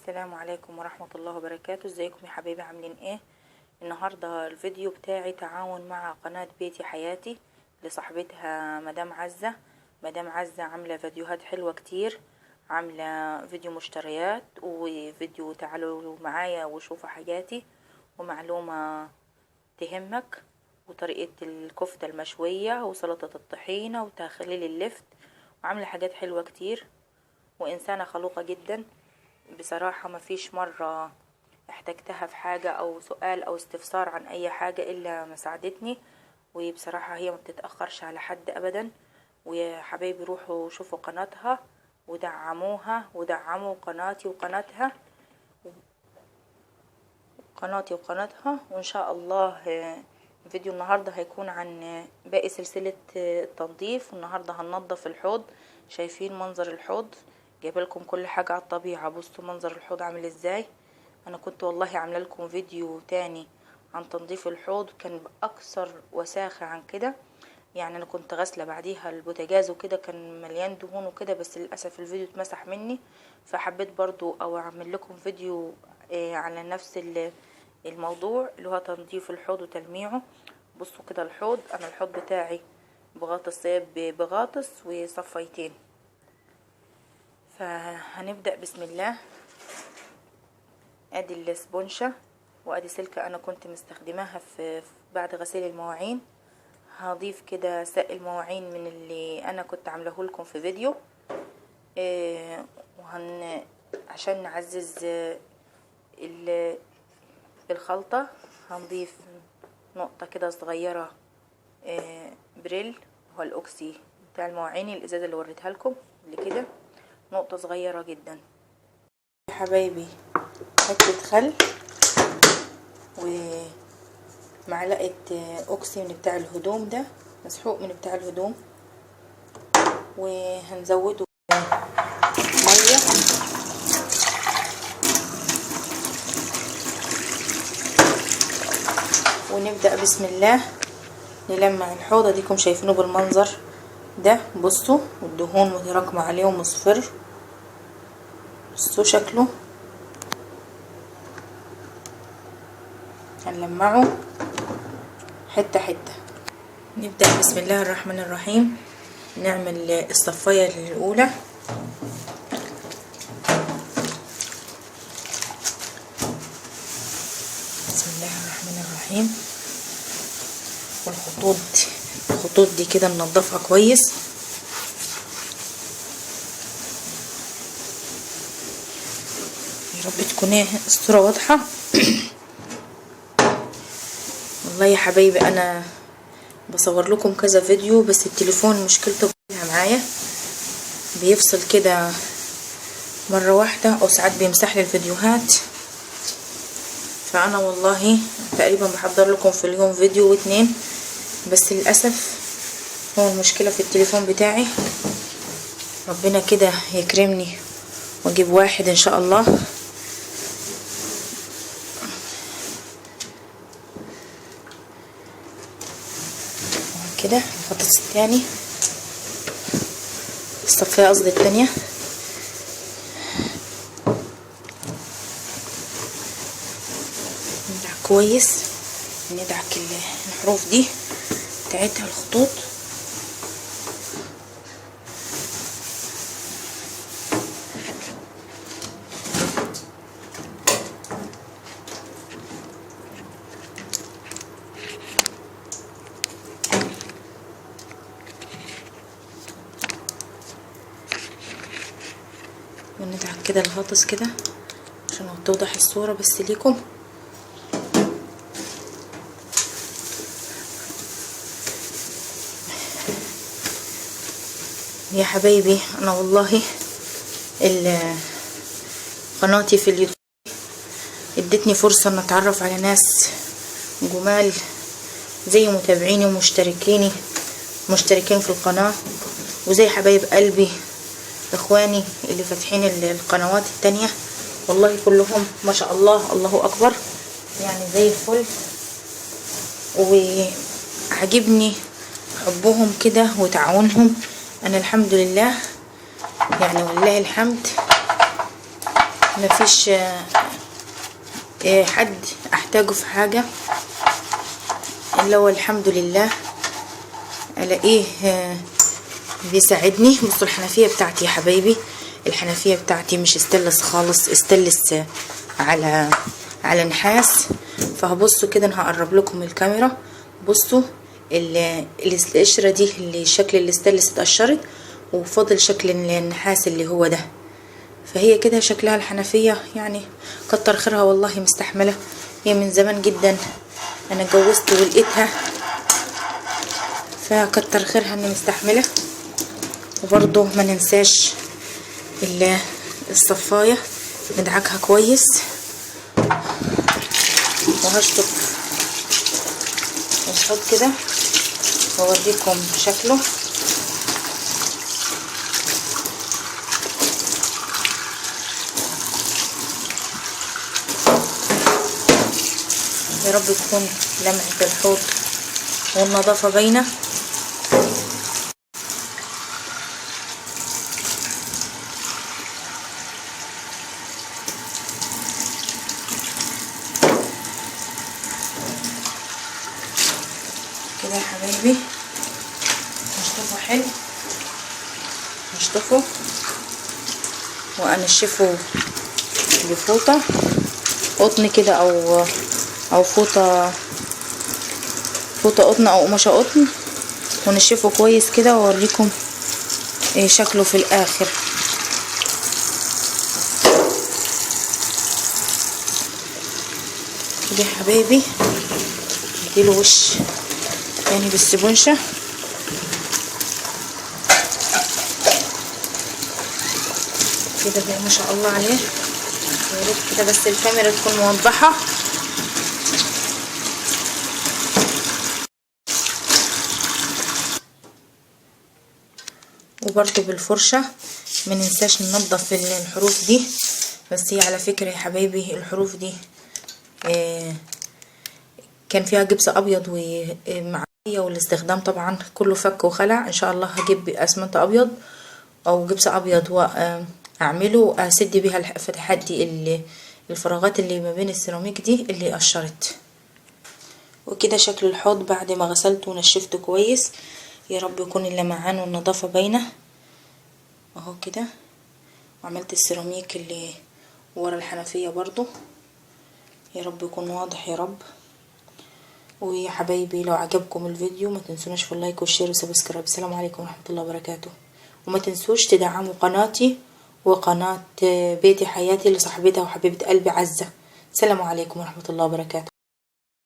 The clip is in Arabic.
السلام عليكم ورحمة الله وبركاته. ازيكم يا حبايبي، عاملين ايه؟ النهاردة الفيديو بتاعي تعاون مع قناة بيتي حياتي لصاحبتها مدام عزة. مدام عزة عاملة فيديوهات حلوة كتير، عاملة فيديو مشتريات وفيديو تعالوا معايا وشوفوا حاجاتي ومعلومة تهمك، وطريقة الكفتة المشوية وسلطة الطحينة وتخليل اللفت، وعاملة حاجات حلوة كتير. وإنسانة خلوقة جدا بصراحة، ما فيش مرة احتجتها في حاجة او سؤال او استفسار عن اي حاجة الا ما ساعدتني. وبصراحة هي ما بتتأخرش على حد ابدا. ويا حبايبي روحوا شوفوا قناتها ودعموها ودعموا قناتي وقناتها وان شاء الله فيديو النهاردة هيكون عن باقي سلسلة التنظيف. والنهاردة هننظف الحوض. شايفين منظر الحوض؟ جايبه لكم كل حاجة على الطبيعة. بصوا منظر الحوض عامل ازاي. انا كنت والله عامله لكم فيديو تاني عن تنظيف الحوض، كان باكثر وساخة عن كده. يعني انا كنت غاسله بعديها البوتاجاز وكده، كان مليان دهون وكده، بس للاسف الفيديو اتمسح مني. فحبيت برضو او اعمل لكم فيديو على نفس الموضوع اللي هو تنظيف الحوض وتلميعه. بصوا كده الحوض، انا الحوض بتاعي بغطس بغاطس وصفيتين. فهنبدأ بسم الله. ادي الاسبونشة وادي سلكة انا كنت مستخدماها في بعد غسيل المواعين. هضيف كده سائل مواعين من اللي انا كنت عاملاه لكم في فيديو عشان نعزز الخلطة. هنضيف نقطة كده صغيرة بريل، هو الاوكسي بتاع المواعين، الازازة اللي وريتها لكم اللي كده، نقطة صغيرة جدا يا حبايبي. حتة خل ومعلقة اوكسي من بتاع الهدوم، ده مسحوق من بتاع الهدوم. وهنزوده مية ونبدأ بسم الله نلمع الحوض. اديكم شايفينه بالمنظر ده. بصوا الدهون متراكمة عليه ومصفر. بصوا شكله. هنلمعه حتة حتة. نبدأ بسم الله الرحمن الرحيم. نعمل الصفاية الأولى. بسم الله الرحمن الرحيم. والخطوط دي كده ننضفها كويس. يا رب تكون الصورة واضحة. والله يا حبايبي انا بصور لكم كذا فيديو، بس التليفون مشكلته معايا بيفصل كده مرة واحدة، او ساعات بيمسح لي الفيديوهات. فانا والله تقريبا بحضر لكم في اليوم فيديو واتنين، بس للأسف هو المشكلة في التليفون بتاعي. ربنا كده يكرمني واجيب واحد ان شاء الله. كده الغطاس التاني، الصفاية قصدي التانية. ندعك كويس، ندعك الحروف دي بتاعتها الخطوط. وندعك كده الغطس كده عشان توضح الصورة بس ليكم. يا حبايبي انا والله قناتي في اليوتيوب ادتني فرصة ان اتعرف على ناس جمال زي متابعيني مشتركين في القناة، وزي حبايب قلبي اخواني اللي فاتحين القنوات التانية. والله كلهم ما شاء الله الله اكبر، يعني زي الفل. وعجبني حبهم كده وتعاونهم. انا الحمد لله يعني والله الحمد مفيش حد احتاجه في حاجة الا هو الحمد لله الاقيه بيساعدني. بصوا الحنفية بتاعتي يا حبايبي، الحنفية بتاعتي مش استلس خالص، استلس على نحاس. فهبصوا كده، انا هقرب لكم الكاميرا. بصوا القشرة دي اللي شكل الاستلس اتقشرت وفاضل شكل النحاس اللي هو ده. فهي كده شكلها الحنفية، يعني كتر خيرها والله مستحملة. هي من زمان جدا انا اتجوزت ولقيتها، فكتر خيرها اني مستحملة. وبرضو ما ننساش الصفاية ندعكها كويس. وهشطف الحوض كده واوريكم شكله. يا رب تكون لمعة الحوض والنظافة باينة. كده يا حبايبي نشطفه حلو، نشطفه وانشفه بفوطة قطن كده او فوطة قطن او قماشة قطن، ونشفه كويس كده واوريكم ايه شكله في الاخر. كده يا حبايبي نديله وش تاني بالسبونشة. كده بقى ما شاء الله عليه. يا ريت كده بس الكاميرا تكون موضحة. وبرضو بالفرشة ما ننساش ننضف الحروف دي. بس هي على فكرة يا حبايبي الحروف دي كان فيها جبس ابيض ومعايا، والاستخدام طبعا كله فك وخلع. ان شاء الله هجيب اسمنت ابيض او جبس ابيض واعمله اسد بيها الفتحات دي، الفراغات اللي ما بين السيراميك دي اللي قشرت. وكده شكل الحوض بعد ما غسلته ونشفته كويس. يا رب يكون اللمعان والنظافة باينة اهو كده. وعملت السيراميك اللي ورا الحنفية برضو، يا رب يكون واضح يا رب. ويا حبايبي لو عجبكم الفيديو ما تنسوناش في اللايك والشير وسبسكرايب. السلام عليكم ورحمة الله وبركاته. وما تنسوش تدعموا قناتي وقناة بيتي حياتي لصاحبتها وحبيبة قلبي عزة. السلام عليكم ورحمة الله وبركاته.